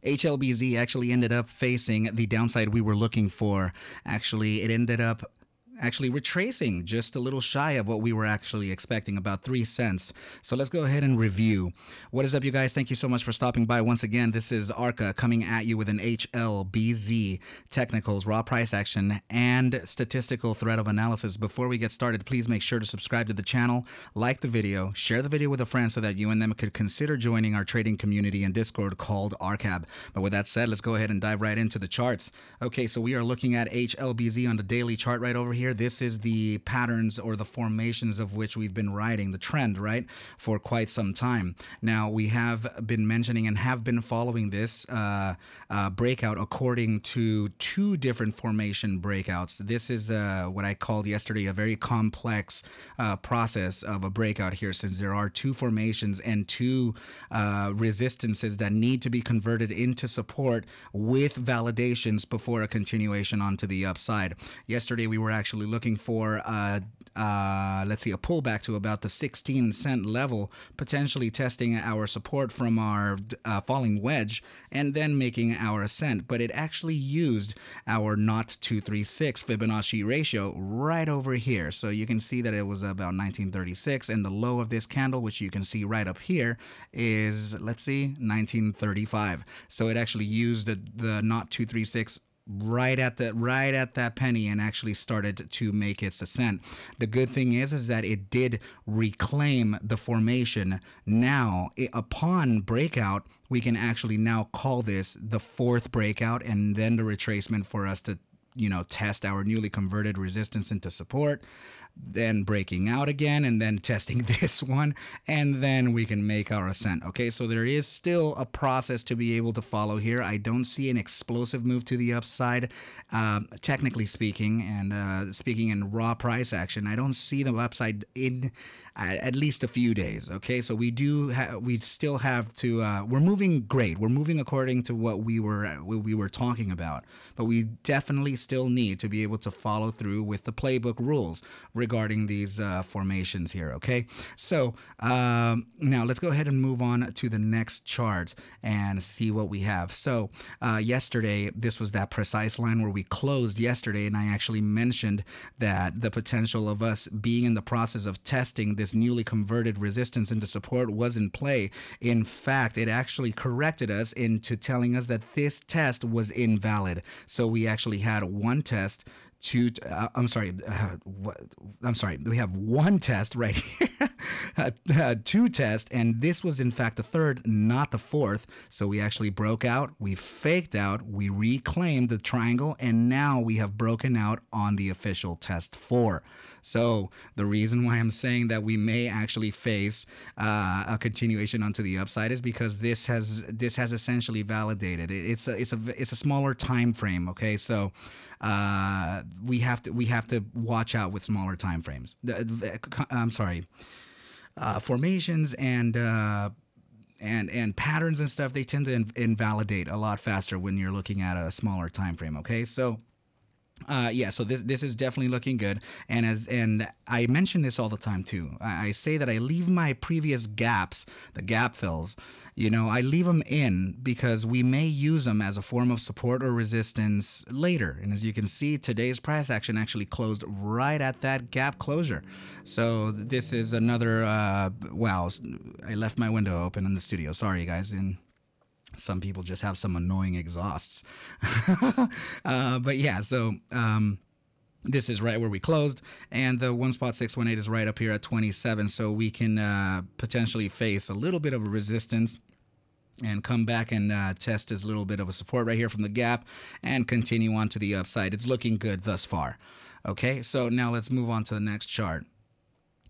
HLBZ actually ended up facing the downside we were looking for. Actually, it ended up retracing just a little shy of what we were actually expecting, about 3 cents. So let's go ahead and review. What is up, you guys? Thank you so much for stopping by once again. This is ARCa coming at you with an HLBZ technicals, raw price action, and statistical thread of analysis. Before we get started, please make sure to subscribe to the channel, like the video, share the video with a friend so that you and them could consider joining our trading community in Discord called ARCab. But with that said, let's go ahead and dive right into the charts. Okay, so we are looking at HLBZ on the daily chart right over here. This is the patterns or the formations of which we've been riding the trend, right, for quite some time. Now, we have been mentioning and have been following this breakout according to two different formation breakouts. This is what I called yesterday a very complex process of a breakout here, since there are two formations and two resistances that need to be converted into support with validations before a continuation onto the upside. Yesterday, we were actually looking for let's see, a pullback to about the 16-cent level, potentially testing our support from our falling wedge and then making our ascent. But it actually used our 0.236 Fibonacci ratio right over here. So you can see that it was about 1936, and the low of this candle, which you can see right up here, is, let's see, 1935. So it actually used the 0.236 right at that penny and actually started to make its ascent. The good thing is that it did reclaim the formation. Now, upon breakout, we can actually now call this the fourth breakout and then the retracement for us to, test our newly converted resistance into support, then breaking out again, and then testing this one, and then we can make our ascent. Okay, so there is still a process to be able to follow here. I don't see an explosive move to the upside, technically speaking, and speaking in raw price action. I don't see the upside in at least a few days. Okay, so we still have to. We're moving great. We're moving according to what we were talking about, but we definitely still need to be able to follow through with the playbook rules regarding these formations here. Okay, so now let's go ahead and move on to the next chart and see what we have. So yesterday, this was that precise line where we closed yesterday, and I actually mentioned that the potential of us being in the process of testing this newly converted resistance into support was in play. In fact, it actually corrected us into telling us that this test was invalid. So we actually had one test. We have one test right here, two tests, and this was in fact the third, not the fourth. So we actually broke out, we faked out, we reclaimed the triangle, and now we have broken out on the official test 4. So the reason why I'm saying that we may actually face a continuation onto the upside is because this has essentially validated. It's a smaller time frame. Okay, so we have to watch out with smaller time frames. Formations and patterns and stuff, they tend to invalidate a lot faster when you're looking at a smaller time frame. Okay, so so this is definitely looking good, and I mention this all the time too. I say that I leave my previous gaps, the gap fills, I leave them in because we may use them as a form of support or resistance later. And as you can see, today's price action actually closed right at that gap closure. So this is another wow, I left my window open in the studio. Sorry guys. And some people just have some annoying exhausts. But yeah, so this is right where we closed, and the 1.618 is right up here at 27. So we can potentially face a little bit of a resistance and come back and test this little bit of a support right here from the gap and continue on to the upside. It's looking good thus far. Okay, so now let's move on to the next chart.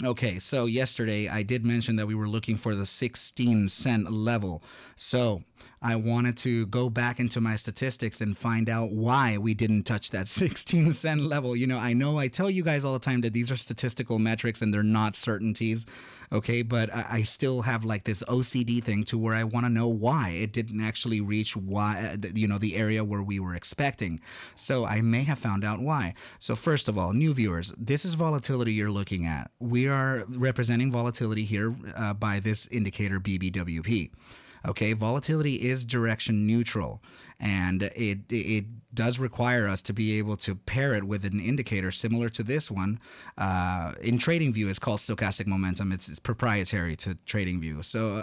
Okay, so yesterday I did mention that we were looking for the 16-cent level. So I wanted to go back into my statistics and find out why we didn't touch that 16-cent level. I know I tell you guys all the time that these are statistical metrics and they're not certainties. Okay, but I still have like this OCD thing to where I want to know why it didn't actually reach the area where we were expecting. So I may have found out why. So first of all, new viewers, this is volatility you're looking at. We are representing volatility here by this indicator BBWP. Okay, volatility is direction neutral, and it does require us to be able to pair it with an indicator similar to this one. In TradingView, it's called stochastic momentum. It's proprietary to TradingView. So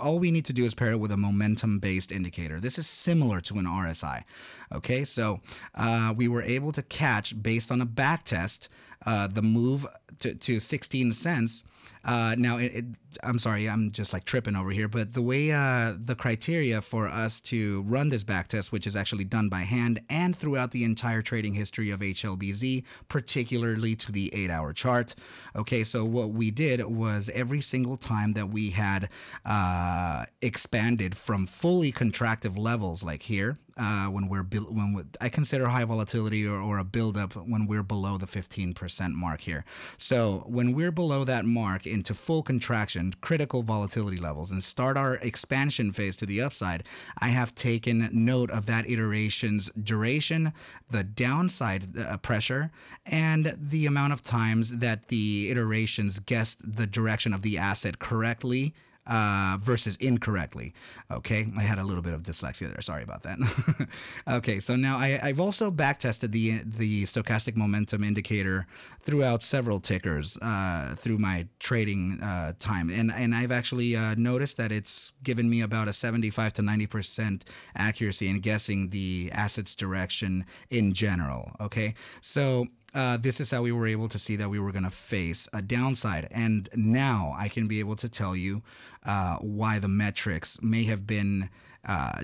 all we need to do is pair it with a momentum-based indicator. This is similar to an RSI. Okay, so we were able to catch, based on a back test, the move to 16 cents. Now, I'm sorry, I'm just like tripping over here, but the way the criteria for us to run this backtest, which is actually done by hand and throughout the entire trading history of HLBZ, particularly to the 8-hour chart. Okay, so what we did was every single time that we had expanded from fully contractive levels, like here, I consider high volatility or a buildup when we're below the 15% mark here. So when we're below that mark into full contraction, critical volatility levels, and start our expansion phase to the upside, I have taken note of that iteration's duration, the downside pressure, and the amount of times that the iterations guessed the direction of the asset correctly versus incorrectly. Okay, I had a little bit of dyslexia there. Sorry about that. Okay, so now I've also backtested the stochastic momentum indicator throughout several tickers through my trading time, and I've actually noticed that it's given me about a 75 to 90% accuracy in guessing the asset's direction in general. Okay, so this is how we were able to see that we were going to face a downside. And now I can be able to tell you why the metrics may have been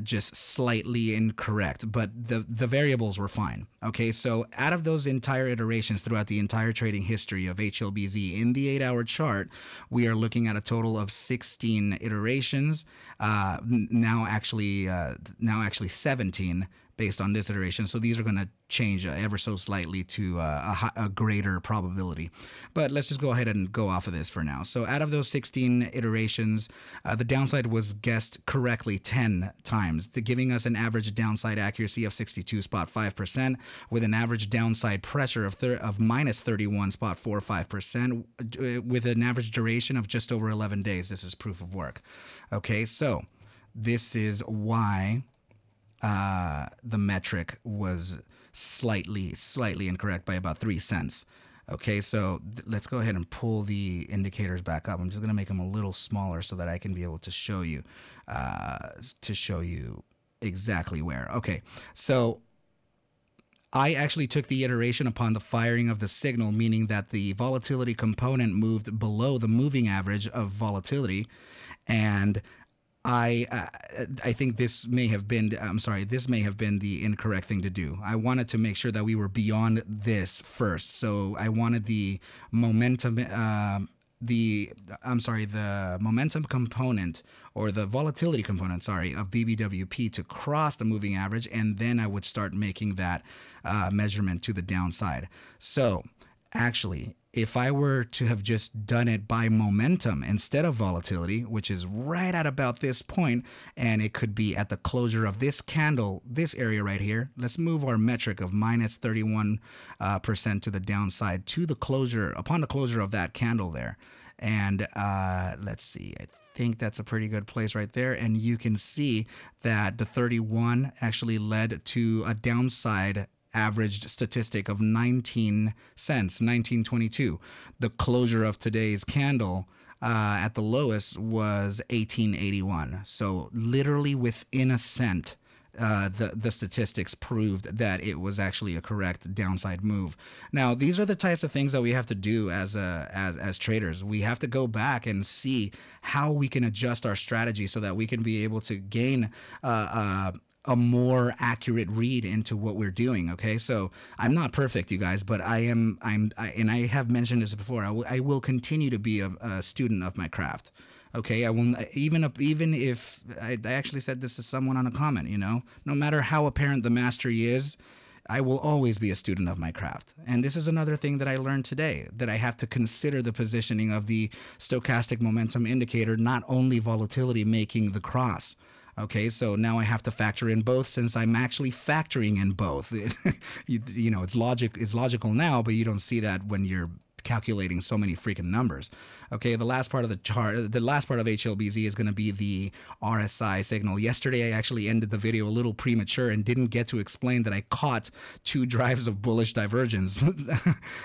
just slightly incorrect, but the variables were fine. Okay, so out of those entire iterations throughout the entire trading history of HLBZ in the 8-hour chart, we are looking at a total of 16 iterations, now actually 17 based on this iteration. So these are going to change ever so slightly to a greater probability. But let's just go ahead and go off of this for now. So out of those 16 iterations, the downside was guessed correctly 10 times, giving us an average downside accuracy of 62.5%, with an average downside pressure of minus 31.45%, with an average duration of just over 11 days. This is proof of work. Okay, so this is why the metric was slightly incorrect by about 3 cents. Okay, so let's go ahead and pull the indicators back up. I'm just going to make them a little smaller so that I can be able to show you exactly where. Okay, so I actually took the iteration upon the firing of the signal, meaning that the volatility component moved below the moving average of volatility, and I think this may have been the incorrect thing to do. I wanted to make sure that we were beyond this first. So I wanted the momentum, the momentum component, or the volatility component, of BBWP to cross the moving average, and then I would start making that measurement to the downside. So actually, if I were to have just done it by momentum instead of volatility, which is right at about this point, and it could be at the closure of this candle, this area right here. Let's move our metric of minus 31% to the downside to the closure, upon the closure of that candle there. And let's see, I think that's a pretty good place right there. And you can see that the 31 actually led to a downside averaged statistic of 19 cents, 19.22. The closure of today's candle at the lowest was 18.81. So literally within a cent, the statistics proved that it was actually a correct downside move. Now, these are the types of things that we have to do as traders. We have to go back and see how we can adjust our strategy so that we can be able to gain a more accurate read into what we're doing. Okay, so I'm not perfect, you guys, but and I have mentioned this before. I will continue to be a student of my craft. Okay, I will, even if I actually said this to someone on a comment. No matter how apparent the mastery is, I will always be a student of my craft. And this is another thing that I learned today, that I have to consider the positioning of the stochastic momentum indicator, not only volatility making the cross. Okay, so now I have to factor in both, since I'm actually factoring in both. It's logical now, but you don't see that when you're calculating so many freaking numbers. Okay, the last part of the chart, the last part of HLBZ is going to be the RSI signal. Yesterday, I actually ended the video a little premature and didn't get to explain that I caught 2 drives of bullish divergence.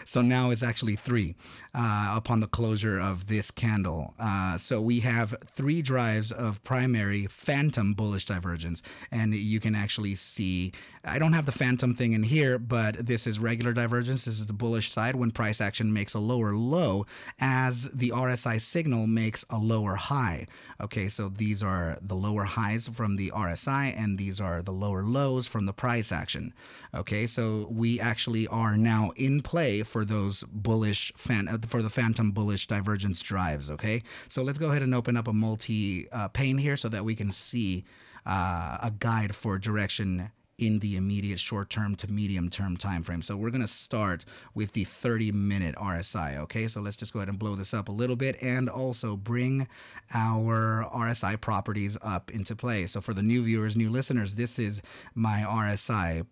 So now it's actually 3 upon the closure of this candle. So we have 3 drives of primary phantom bullish divergence, and you can actually see, I don't have the phantom thing in here, but this is regular divergence. This is the bullish side when price action makes a lower low as the RSI signal makes a lower high. Okay, so these are the lower highs from the RSI and these are the lower lows from the price action. Okay, so we actually are now in play for those bullish for the phantom bullish divergence drives. Okay, so let's go ahead and open up a multi pane here so that we can see a guide for direction in the immediate short-term to medium-term time frame. So we're going to start with the 30-minute RSI, okay? So let's just go ahead and blow this up a little bit and also bring our RSI properties up into play. So for the new viewers, new listeners, this is my RSI.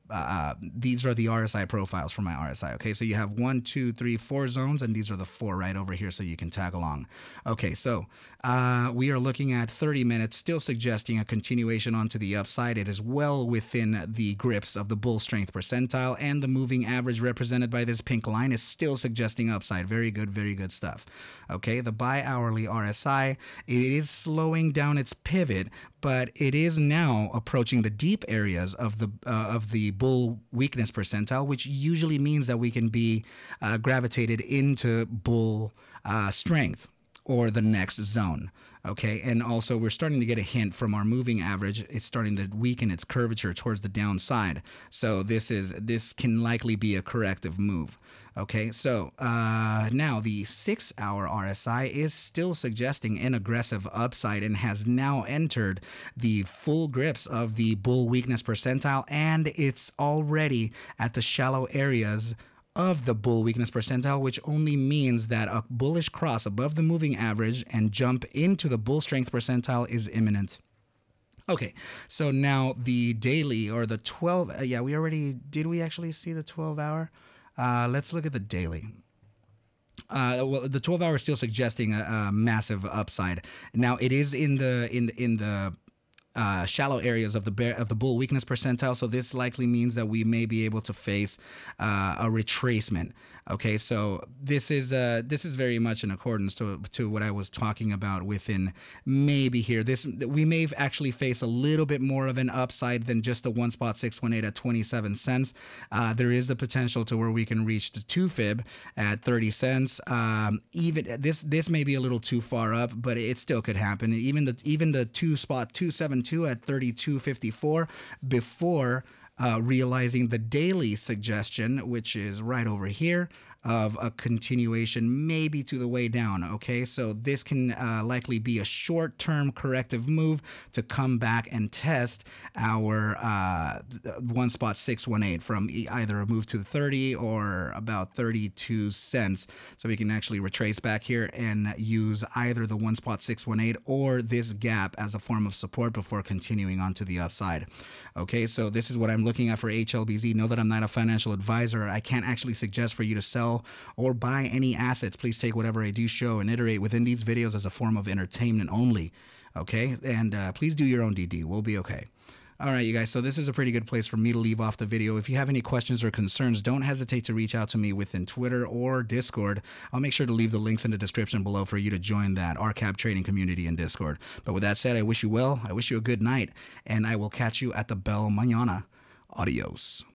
These are the RSI profiles for my RSI, okay? So you have 1, 2, 3, 4 zones, and these are the 4 right over here so you can tag along. Okay, so we are looking at 30 minutes, still suggesting a continuation onto the upside. It is well within the grips of the bull strength percentile, and the moving average represented by this pink line is still suggesting upside. Very good stuff. Okay, the bi-hourly RSI, it is slowing down its pivot, but it is now approaching the deep areas of the bull weakness percentile, which usually means that we can be gravitated into bull strength or the next zone. Okay, and also we're starting to get a hint from our moving average. It's starting to weaken its curvature towards the downside. So this can likely be a corrective move. Okay, so now the 6-hour RSI is still suggesting an aggressive upside and has now entered the full grips of the bull weakness percentile, and it's already at the shallow areas of the bull weakness percentile, which only means that a bullish cross above the moving average and jump into the bull strength percentile is imminent. Okay, so now the daily, or the 12, did we actually see the 12-hour? Let's look at the daily. Well, the 12-hour is still suggesting a massive upside. Now it is in the shallow areas of the bull weakness percentile, so this likely means that we may be able to face a retracement. Okay, so this is very much in accordance to what I was talking about within maybe here. We may actually face a little bit more of an upside than just the 1.618 at 27 cents. There is the potential to where we can reach the 2 fib at 30 cents. Even this may be a little too far up, but it still could happen. Even the 2.272 at 32.54 before realizing the daily suggestion, which is right over here, of a continuation maybe to the way down. Okay, so this can likely be a short-term corrective move to come back and test our 1.618 from either a move to 30 or about 32 cents. So we can actually retrace back here and use either the 1.618 or this gap as a form of support before continuing on to the upside. Okay, so this is what I'm looking at for HLBZ. Know that I'm not a financial advisor. I can't actually suggest for you to sell or buy any assets. Please take whatever I do show and iterate within these videos as a form of entertainment only. Okay, and please do your own DD. We'll be okay. All right, you guys, so this is a pretty good place for me to leave off the video. If you have any questions or concerns, don't hesitate to reach out to me within Twitter or Discord. I'll make sure to leave the links in the description below for you to join that ARCa trading community in Discord. But with that said, I wish you well, I wish you a good night, and I will catch you at the bell mañana. Adios.